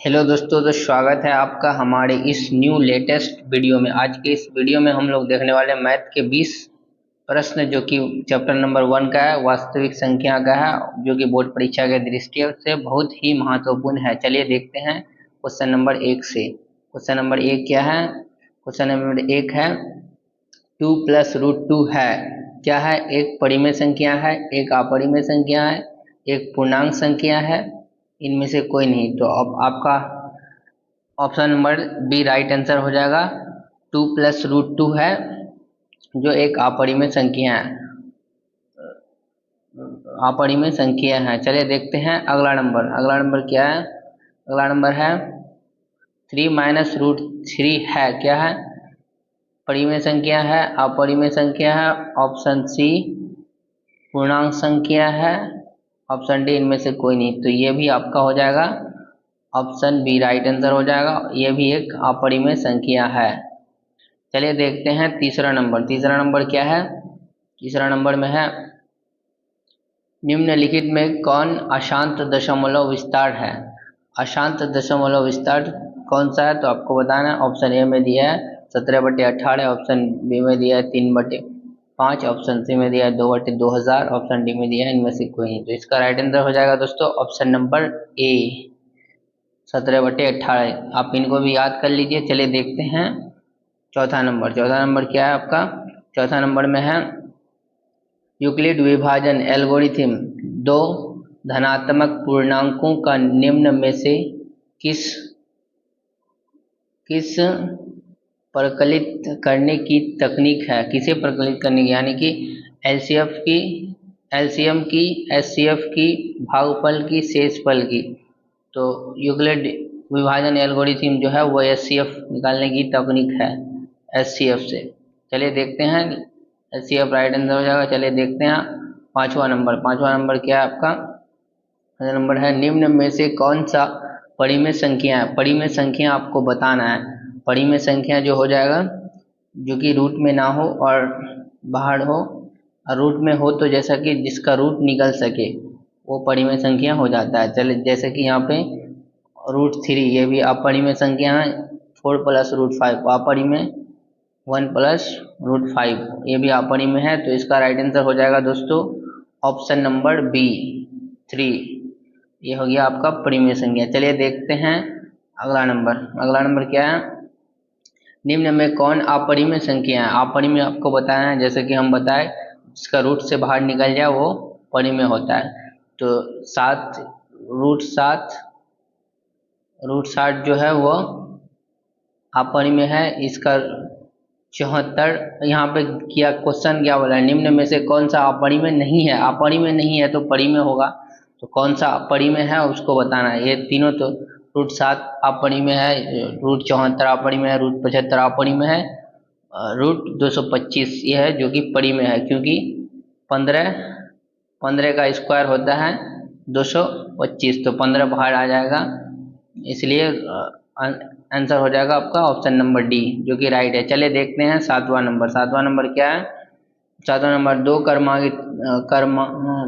Hello दोस्तों, तो स्वागत है आपका हमारे इस न्यू लेटेस्ट वीडियो में। आज के इस वीडियो में हम लोग देखने वाले हैं मैथ के 20 प्रश्न, जो कि चैप्टर नंबर 1 का है, वास्तविक संख्या का है, जो कि बोर्ड परीक्षा के दृष्टि से बहुत ही महत्वपूर्ण है। चलिए देखते हैं क्वेश्चन नंबर 1 से। क्वेश्चन नंबर 1 क्या है? क्वेश्चन नंबर 1 है 2 + √2 है। क्या है? एक परिमेय संख्या है, एक अपरिमेय संख्या है, एक पूर्णांक संख्या है, इनमें से कोई नहीं। तो अब आपका option number B right answer हो जाएगा। 2 + √2 है, जो एक अपरिमेय संख्या है। अपरिमेय संख्या है। चलिए देखते हैं अगला नंबर। अगला नंबर क्या है? अगला नंबर है 3 - √3 है। क्या है? परिमेय संख्या है, अपरिमेय संख्या है, ऑप्शन सी पूर्णांक संख्या है, ऑप्शन डी इनमें से कोई नहीं। तो ये भी आपका हो जाएगा ऑप्शन बी राइट आंसर हो जाएगा। ये भी एक अपरिमेय संख्या है। चलिए देखते हैं तीसरा नंबर। तीसरा नंबर क्या है? तीसरा नंबर में है निम्नलिखित में कौन अशांत दशमलव विस्तार है? अशांत दशमलव विस्तार कौन सा है? तो आपको बताना है। ऑप्शन ए में दिया है 17/18, ऑप्शन बी में दिया है 3/5, ऑप्शन सी में दिया है 2/2000, ऑप्शन डी में दिया है इनमें से कोई नहीं। तो इसका राइट आंसर हो जाएगा दोस्तों ऑप्शन नंबर ए 17/18। आप इनको भी याद कर लीजिए। चलिए देखते हैं चौथा नंबर। चौथा नंबर क्या है आपका? चौथा नंबर में है यूक्लिड विभाजन एल्गोरिथम दो धनात्मक पूर्णांकों का निम्न में से किस किस प्रकलित करने की तकनीक है? किसे प्रकलित करने की, यानी कि एलसीएफ की, एलसीएम की, एचसीएफ की, भागफल की, शेषफल की। तो यूक्लिड विभाजन एल्गोरिथम जो है वो एचसीएफ निकालने की तकनीक है, एचसीएफ से। चलिए देखते हैं। एचसीएफ राइट आंसर हो जाएगा। चलिए देखते हैं पांचवा नंबर। पांचवा नंबर क्या है आपका? पांचवा नंबर है निम्न में से कौन सा परिमेय संख्या है? परिमेय संख्या आपको बताना है। परिमेय संख्या जो हो जाएगा, जो कि रूट में ना हो और बाहर हो, और रूट में हो तो जैसा कि जिसका रूट निकल सके वो परिमेय संख्या हो जाता है। चलिए जैसे कि यहाँ पे √3, ये भी अपरिमेय संख्या है। 4 + √5 अपरिमेय, 1 + √5 ये भी अपरिमेय है। तो इसका राइट आंसर हो जाएगा दोस्तों ऑप्शन नंबर बी 3। ये हो गया आपका परिमेय संख्या। चलिए देखते हैं अगला नंबर। अगला नंबर क्या है? निम्न में कौन अपरिमेय संख्या है? अपरिमेय आपको बताना है। जैसे कि हम बताए जिसका रूट से बाहर निकल जाए वो परिमेय होता है। तो 7 √7, √7 जो है वो अपरिमेय है। इसका 74 यहाँ पे किया क्वेश्चन क्या बोला है? निम्न में से कौन सा अपरिमेय नहीं है? अपरिमेय नहीं है तो परिमेय होगा। तो कौन सा अपरिमेय है उसको बताना है। ये तीनों तो √7 अपरिमेय है, √74 अपरिमेय है, √75 अपरिमेय है, √225 ये है जो कि परिमेय है, क्योंकि 15 15 का स्क्वायर होता है 225, तो 15 बाहर आ जाएगा। इसलिए आंसर हो जाएगा आपका ऑप्शन नंबर डी, जो कि राइट है। चलिए देखते हैं सातवां नंबर। सातवां नंबर क्या है? सातवां नंबर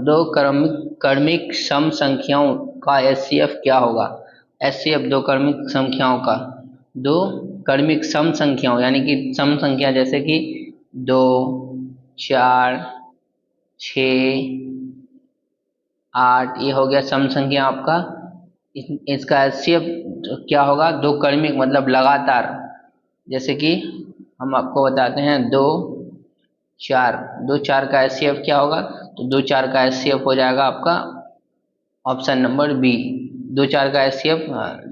दो क्रमिक सम संख्याओं का एचसीएफ क्या होगा? एचसीएफ दो क्रमिक संख्याओं का, दो क्रमिक सम संख्याओं, यानी कि सम संख्या जैसे कि 2, 4, 6, 8, ये हो गया सम संख्या आपका। इसका एचसीएफ क्या होगा? दो क्रमिक मतलब लगातार। जैसे कि हम आपको बताते हैं 2, 4, 2, 4 का एचसीएफ क्या होगा? तो 2, 4 का एचसीएफ हो जाएगा आपका ऑप्शन नंबर बी 2, 4 का एचसीएफ,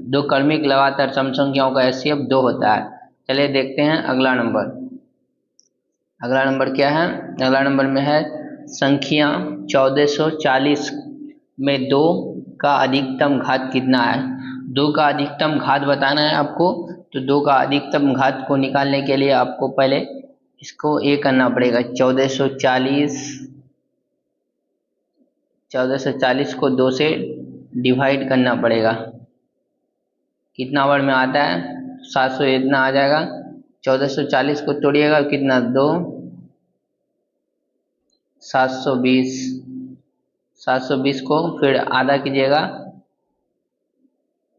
दो क्रमिक लगातार सम संख्याओं का एचसीएफ 2 होता है। चलिए देखते हैं अगला नंबर। अगला नंबर क्या है? अगला नंबर में है संख्या 1440 में 2 का अधिकतम घात कितना है? 2 का अधिकतम घात बताना है आपको। तो 2 का अधिकतम घात को निकालने के लिए आपको पहले इसको ए करना पड़ेगा। 1440 को 2 से डिवाइड करना पड़ेगा। कितना बार में आता है? 700 इतना आ जाएगा। 1440 को तोड़िएगा कितना? 2, 720 को फिर आधा कीजिएगा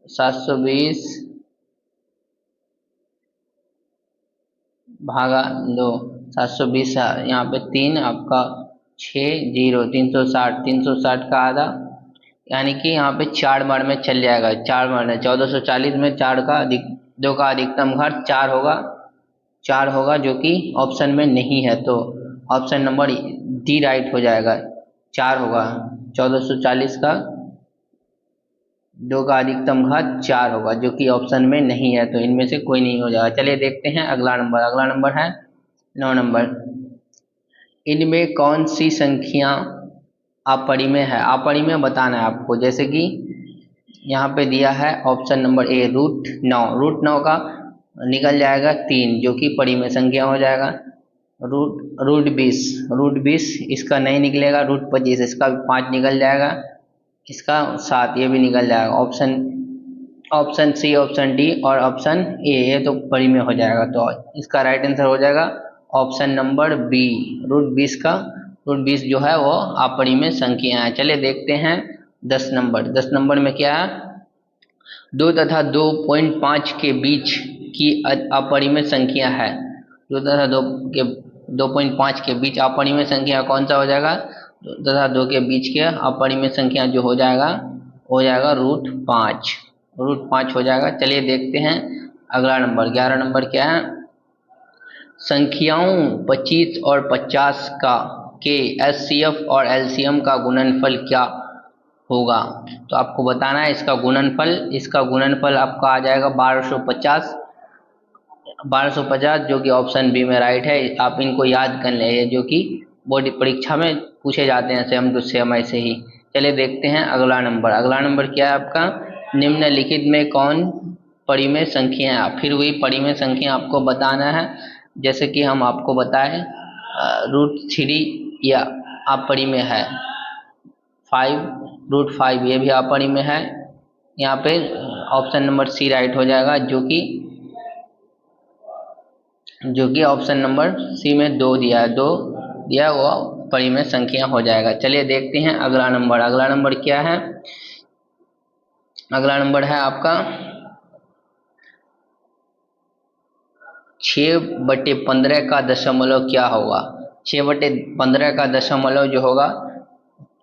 720 भागा 2, 720 यहाँ पे 3 आपका 6 0, 360, 360 का आधा, यानी कि यहाँ पे 4 बार में चल जाएगा। 4 बार में 1440 में 4 का अधिक 2 का अधिकतम घात 4 होगा, 4 होगा जो कि ऑप्शन में नहीं है, तो ऑप्शन नंबर डी राइट हो जाएगा। 4 होगा, 1440 का 2 का अधिकतम घात 4 होगा जो कि ऑप्शन में नहीं है, तो इनमें से कोई नहीं हो जाएगा। चलिए देखते हैं अगला नंबर। अगला नंबर है 9 नंबर। इनमें कौन सी संख्या अपरिमेय है? अपरिमेय बताना है आपको, जैसे कि यहाँ पे दिया है ऑप्शन नंबर ए √9, √9 का निकल जाएगा 3 जो कि परिमेय संख्या हो जाएगा। √20, √20 इसका नहीं निकलेगा। √25 इसका 5 निकल जाएगा, इसका 7 ये भी निकल जाएगा। ऑप्शन सी, ऑप्शन डी और ऑप्शन ए ये तो परिमेय हो जाएगा, तो इसका राइट आंसर हो जाएगा ऑप्शन नंबर बी, √20 का √20 जो है वो अपरिमेय संख्या है। चलिए देखते हैं 10 नंबर। 10 नंबर में क्या है? 2 तथा 2.5 के बीच की अपरिमेय संख्या है। 2 तथा 2.5 के बीच अपरिमेय संख्या कौन सा हो जाएगा? 2 तथा 2 के बीच के अपरिमेय संख्या जो हो जाएगा √5, √5 हो जाएगा। चलिए देखते हैं अगला नंबर 11 नंबर क्या है? संख्याओं 25 और 50 का के एचसीएफ और एलसीएम का गुणनफल क्या होगा? तो आपको बताना है इसका गुणनफल। इसका गुणनफल आपका आ जाएगा 1250, 1250 जो कि ऑप्शन बी में राइट है। आप इनको याद कर लें, जो कि बोर्ड परीक्षा में पूछे जाते हैं सेम टू सेम ऐसे ही। चलिए देखते हैं अगला नंबर। अगला नंबर क्या है आपका? निम्नलिखित में कौन परिमेय संख्या है? फिर वही परिमेय संख्या आपको बताना है, जैसे कि हम आपको बताएं √3 या अपरिमेय है, 5 √5 ये भी अपरिमेय है। यहाँ पे ऑप्शन नंबर सी राइट हो जाएगा, जो कि ऑप्शन नंबर सी में 2 दिया है, 2 दिया वो परिमेय संख्या हो जाएगा। चलिए देखते हैं अगला नंबर। अगला नंबर क्या है? अगला नंबर है आपका 6/15 का दशमलव क्या होगा? 6/15 का दशमलव जो होगा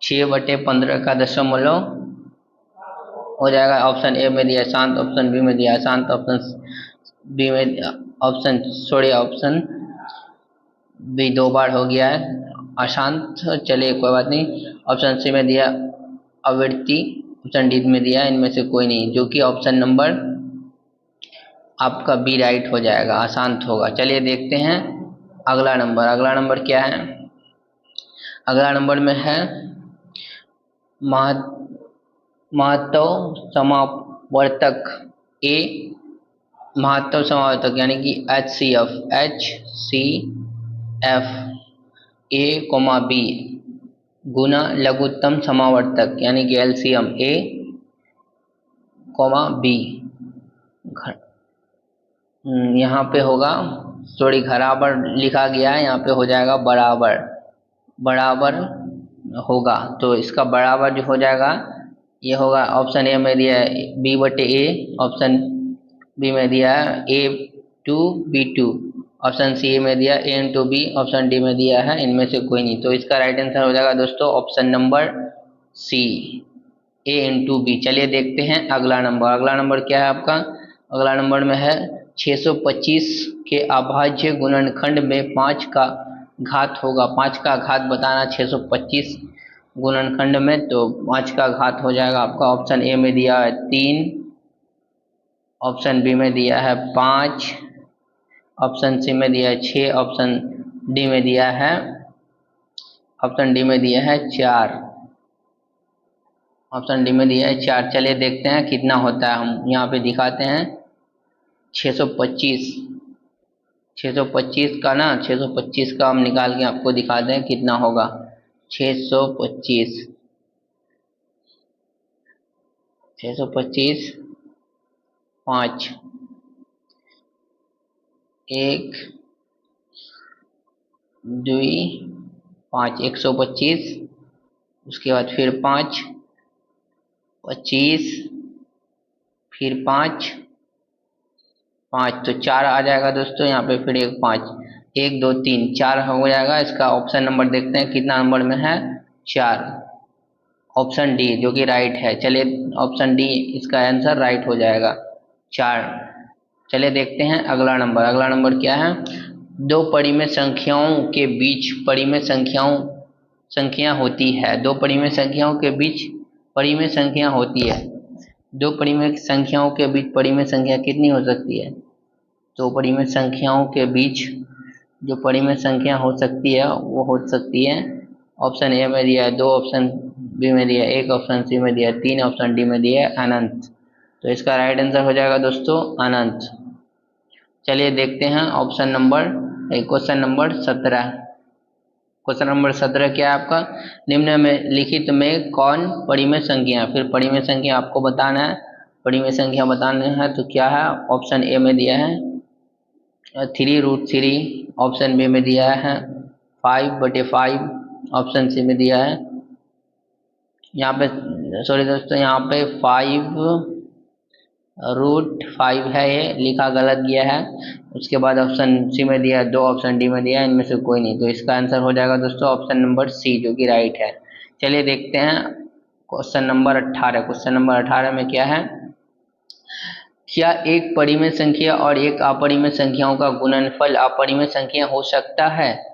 6/15 का दशमलव हो जाएगा। ऑप्शन ए में दिया शांत, ऑप्शन बी में दिया शांत, ऑप्शन बी में ऑप्शन बी 2 बार हो गया है अशांत। चलिए कोई बात नहीं। ऑप्शन सी में दिया आवृत्ति, ऑप्शन डी में दिया इनमें से कोई नहीं, जो कि ऑप्शन नंबर आपका बी राइट हो जाएगा, अशांत होगा। चलिए देखते हैं अगला नंबर। अगला नंबर क्या है? अगला नंबर में है महत्तव समावर्तक ए, महत्तव समावर्तक यानी कि H C F A B गुना लघुत्तम समावर्तक यानी कि एलसीएम ए बी। यहाँ पे होगा सॉरी बराबर लिखा गया है, यहाँ पे हो जाएगा बराबर, बराबर होगा। तो इसका बराबर जो हो जाएगा ये होगा, ऑप्शन ए में दिया है B/A, ऑप्शन बी में दिया है A/B2, ऑप्शन सी में दिया A/B, ऑप्शन डी में दिया है इनमें से कोई नहीं। तो इसका राइट आंसर हो जाएगा दोस्तों ऑप्शन नंबर सी, A/B। चलिए देखते हैं अगला नंबर। अगला नंबर क्या है आपका? अगला नंबर में है 625 के अभाज्य गुणनखंड में 5 का घात होगा। 5 का घात बताना 625 गुणनखंड में, तो 5 का घात हो जाएगा आपका। ऑप्शन ए में दिया है 3, ऑप्शन बी में दिया है 5, ऑप्शन सी में दिया है 6, ऑप्शन डी में दिया है 4, ऑप्शन डी में दिया है 4। चलिए देखते हैं कितना होता है। हम यहाँ पे दिखाते हैं 625, 625 का ना 625 का हम निकाल के आपको दिखा दें कितना होगा। 625 5 1 2 5 125, उसके बाद फिर 5 25, फिर 5 5, तो 4 आ जाएगा दोस्तों यहाँ पे, फिर एक 5, 1 2 3 4 हो जाएगा। इसका ऑप्शन नंबर देखते हैं कितना नंबर में है, 4, ऑप्शन डी जो कि राइट है। चलिए ऑप्शन डी इसका आंसर राइट हो जाएगा, 4। चलिए देखते हैं अगला नंबर। अगला नंबर क्या है, दो परिमेय संख्याओं के बीच परिमेय संख्या होती है। दो परिमेय संख्याओं के बीच परिमेय संख्या होती है। दो परिमेय संख्याओं के बीच परिमेय संख्या कितनी हो सकती है, तो परिमेय संख्याओं के बीच जो परिमेय संख्या हो सकती है वो हो सकती है, ऑप्शन ए में दिया है 2, ऑप्शन बी में दिया है 1, ऑप्शन सी में दिया है 3, ऑप्शन डी में दिया है अनंत। तो इसका राइट आंसर हो जाएगा दोस्तों अनंत। चलिए देखते हैं option number question number 17। Question number 17 क्या है आपका, निम्न में लिखित में कौन परिमेय संख्या, फिर परिमेय संख्या आपको बताना है, परिमेय संख्या बताना है तो क्या है, ऑप्शन ए में दिया है 3√3, ऑप्शन बी में दिया है 5/5, ऑप्शन सी में दिया है यहाँ पे, सॉरी दोस्तों यहाँ पे 5√5 है, ये लिखा गलत गया है। उसके बाद ऑप्शन सी में दिया है 2, ऑप्शन डी में दिया है, इनमें से कोई नहीं, तो इसका आंसर हो जाएगा दोस्तों ऑप्शन नंबर सी जो कि राइट है। चलिए देखते हैं क्वेश्चन नंबर 18। क्वेश्चन नंबर 18 में क्या है, क्या एक परिमेय संख्या और एक अपरिमेय संख्याओं का गुणनफल अपरिमेय संख्या हो सकता है।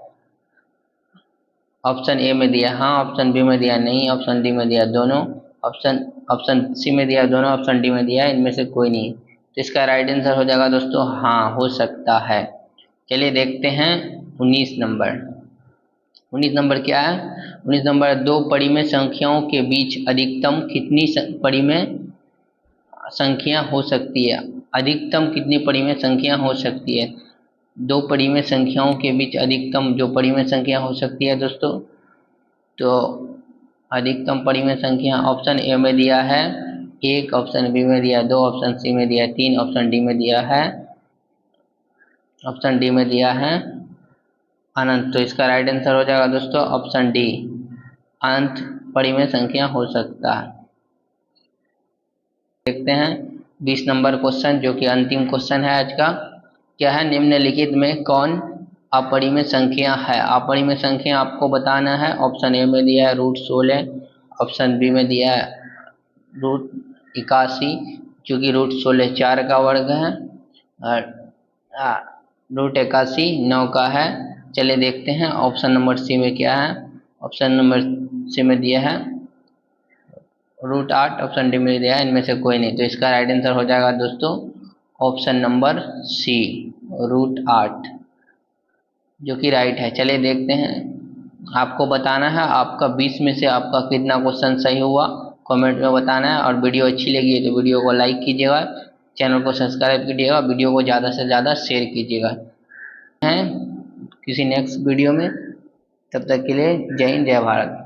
ऑप्शन ए में दिया हाँ, ऑप्शन बी में दिया नहीं, ऑप्शन डी में दिया दोनों, ऑप्शन सी में दिया दोनों, ऑप्शन डी में दिया इनमें से कोई नहीं, तो इसका राइट आंसर हो जाएगा दोस्तों हाँ, हो सकता है। चलिए देखते हैं 19 नंबर। 19 नंबर क्या है, 19 नंबर, दो परिमेय संख्याओं के बीच अधिकतम कितनी परिमेय संख्या हो सकती है। अधिकतम कितनी परिमेय संख्या हो सकती है, दो परिमेय संख्याओं के बीच अधिकतम जो परिमेय संख्या हो सकती है दोस्तों, तो अधिकतम परिमेय संख्या ऑप्शन ए में दिया है 1, ऑप्शन बी में दिया 2, ऑप्शन सी में दिया 3, ऑप्शन डी में दिया है अनंत। तो इसका राइट आंसर हो जाएगा दोस्तों ऑप्शन डी, अनंत परिमेय संख्या हो सकता है। देखते हैं 20 नंबर क्वेश्चन जो कि अंतिम क्वेश्चन है आज का। क्या है, निम्नलिखित में कौन अपरिमेय संख्या है। अपरिमेय संख्या आपको बताना है, ऑप्शन ए में दिया है √16, ऑप्शन बी में दिया है √81 जो कि √16 4 का वर्ग है और √81 9 का है। चलिए देखते हैं ऑप्शन नंबर सी में क्या है, ऑप्शन नंबर सी में दिया है √8, ऑप्शन डी में दिया है इनमें से कोई नहीं, तो इसका राइट आंसर हो जाएगा दोस्तों ऑप्शन नंबर सी √8 जो कि राइट है। चलिए देखते हैं, आपको बताना है आपका 20 में से आपका कितना क्वेश्चन सही हुआ, कमेंट में बताना है। और वीडियो अच्छी लगी है तो वीडियो को लाइक कीजिएगा, चैनल को सब्सक्राइब कीजिएगा, वीडियो को ज़्यादा से ज़्यादा शेयर कीजिएगा। हैं किसी नेक्स्ट वीडियो में, तब तक के लिए जय हिंद जय भारत।